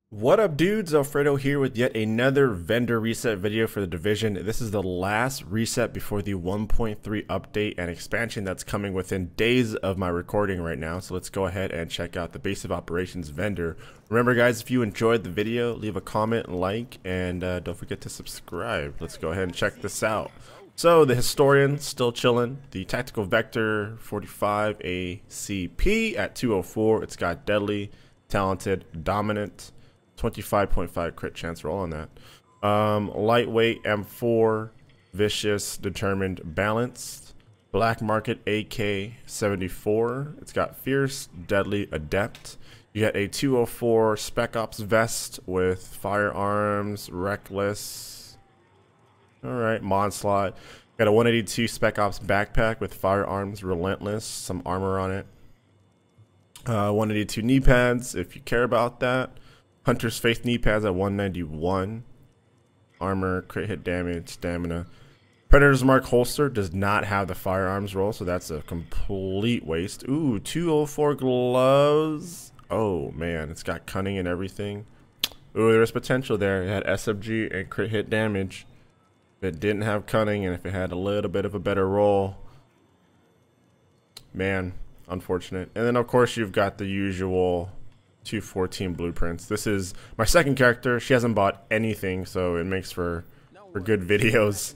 What up, dudes? Alfredo here with yet another vendor reset video for the division. This is the last reset before the 1.3 update and expansion that's coming within days of my recording right now. So let's go ahead and check out the base of operations vendor. Remember guys, if you enjoyed the video, leave a comment, like, and don't forget to subscribe. Let's go ahead and check this out. So the historian still chilling. The tactical vector 45 ACP at 204. It's got deadly, talented, dominant, 25.5 crit chance roll on that. Lightweight M4, vicious, determined, balanced. Black market AK 74. It's got fierce, deadly, adept. You get a 204 Spec Ops vest with firearms, reckless. Alright, Monslaught. Got a 182 Spec Ops backpack with firearms, relentless, some armor on it. 182 knee pads if you care about that. Hunter's Faith knee pads at 191. Armor, crit hit damage, stamina. Predator's Mark holster does not have the firearms roll, so that's a complete waste. Ooh, 204 gloves. Oh man, it's got cunning and everything. Ooh, there's potential there. It had SMG and crit hit damage. If it didn't have cunning and if it had a little bit of a better roll, man, unfortunate. And then of course you've got the usual 214 blueprints. This is my second character. She hasn't bought anything, so it makes for good videos,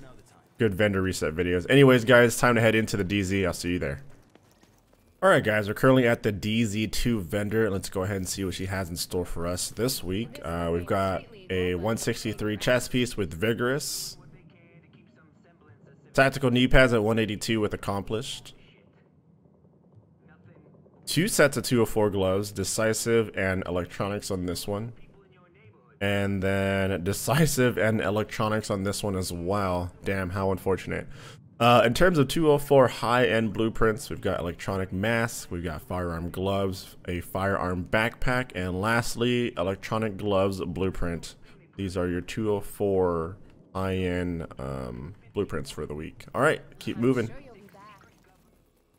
good vendor reset videos. Anyways guys, time to head into the DZ. I'll see you there. Alright guys, we're currently at the DZ2 vendor. Let's go ahead and see what she has in store for us this week. We've got a 163 chest piece with vigorous, tactical knee pads at 182 with accomplished, 2 sets of 204 gloves, decisive and electronics on this one, and then decisive and electronics on this one as well. Damn, how unfortunate. In terms of 204 high-end blueprints, we've got electronic mask, we've got firearm gloves, a firearm backpack, and lastly electronic gloves blueprint. These are your 204 high-end blueprints for the week. All right, keep moving.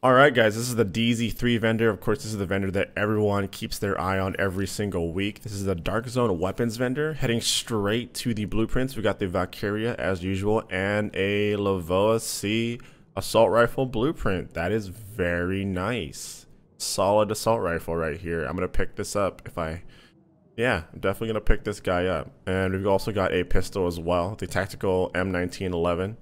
Alright guys, this is the DZ3 vendor. Of course, this is the vendor that everyone keeps their eye on every single week. This is the Dark Zone weapons vendor. Heading straight to the blueprints, we got the Valkyria as usual and a LVOA-C assault rifle blueprint. That is very nice. Solid assault rifle right here. I'm going to pick this up I'm definitely going to pick this guy up. And we've also got a pistol as well, the tactical M1911.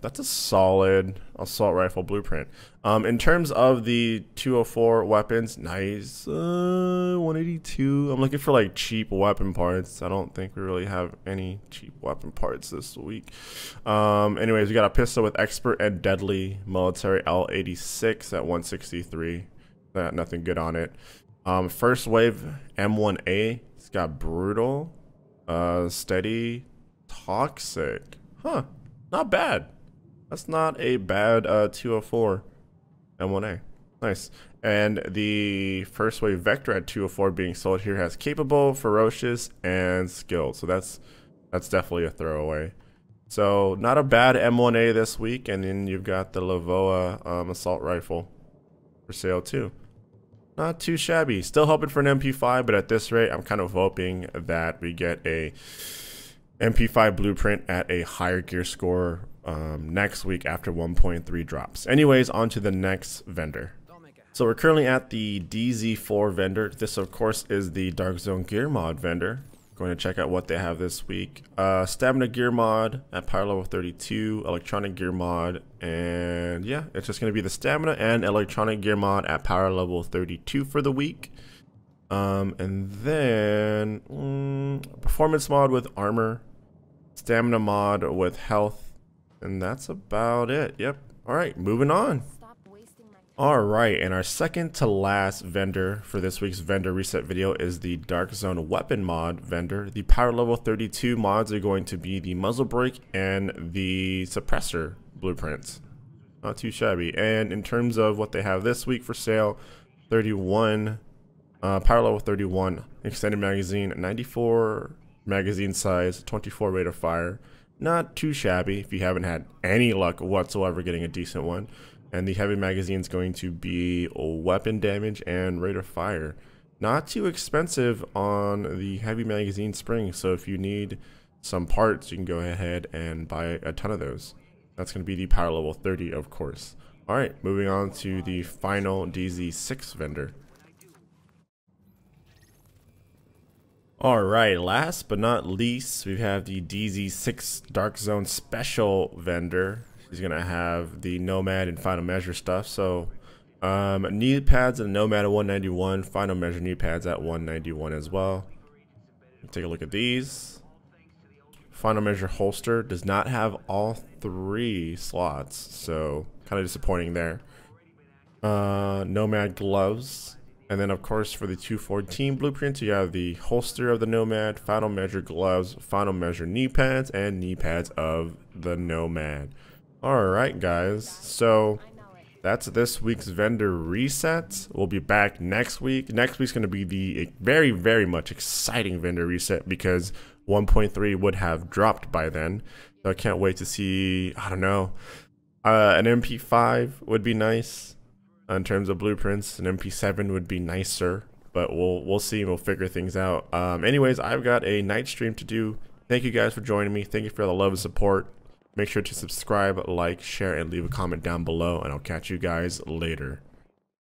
That's a solid assault rifle blueprint. In terms of the 204 weapons, nice. 182. I'm looking for like cheap weapon parts. I don't think we really have any cheap weapon parts this week. Anyways, we got a pistol with expert and deadly, military L86 at 163. Nothing good on it. First wave M1A. It's got brutal, steady, toxic. Huh. Not bad. That's not a bad 204 M1A. Nice. And the first wave vector at 204 being sold here has capable, ferocious, and skilled. So that's definitely a throwaway. So not a bad M1A this week. And then you've got the LVOA assault rifle for sale too. Not too shabby. Still hoping for an MP5, but at this rate, I'm kind of hoping that we get a MP5 blueprint at a higher gear score next week after 1.3 drops. Anyways, on to the next vendor. So we're currently at the DZ4 vendor. This of course is the Dark Zone gear mod vendor. Going to check out what they have this week. Stamina gear mod at power level 32, electronic gear mod, and yeah, it's just going to be the stamina and electronic gear mod at power level 32 for the week. And then performance mod with armor, stamina mod with health, and that's about it. Yep. All right, moving on. All right, and our second to last vendor for this week's vendor reset video is the Dark Zone weapon mod vendor. The power level 32 mods are going to be the muzzle brake and the suppressor blueprints. Not too shabby. And in terms of what they have this week for sale, 31 power level 31 extended magazine, 94 magazine size, 24 rate of fire. Not too shabby if you haven't had any luck whatsoever getting a decent one. And the heavy magazine is going to be weapon damage and rate of fire. not too expensive on the heavy magazine spring. So if you need some parts, you can go ahead and buy a ton of those. That's going to be the power level 30, of course. All right, moving on to the final DZ6 vendor. All right, last but not least, we have the DZ6 Dark Zone Special vendor. He's going to have the Nomad and Final Measure stuff. So knee pads and Nomad at 191, Final Measure knee pads at 191 as well. Take a look at these. Final Measure holster does not have all 3 slots, so kind of disappointing there. Nomad gloves, and then of course for the 214 blueprint, you have the holster of the Nomad, Final Measure gloves, Final Measure knee pads, and knee pads of the Nomad. Alright guys, so that's this week's vendor resets. We'll be back next week. Next week's going to be the very, very much exciting vendor reset because 1.3 would have dropped by then. So I can't wait to see, I don't know, an MP5 would be nice in terms of blueprints. An MP7 would be nicer, but we'll see. We'll figure things out. Anyways, I've got a night stream to do. Thank you guys for joining me. Thank you for the love and support. Make sure to subscribe, like, share, and leave a comment down below, and I'll catch you guys later.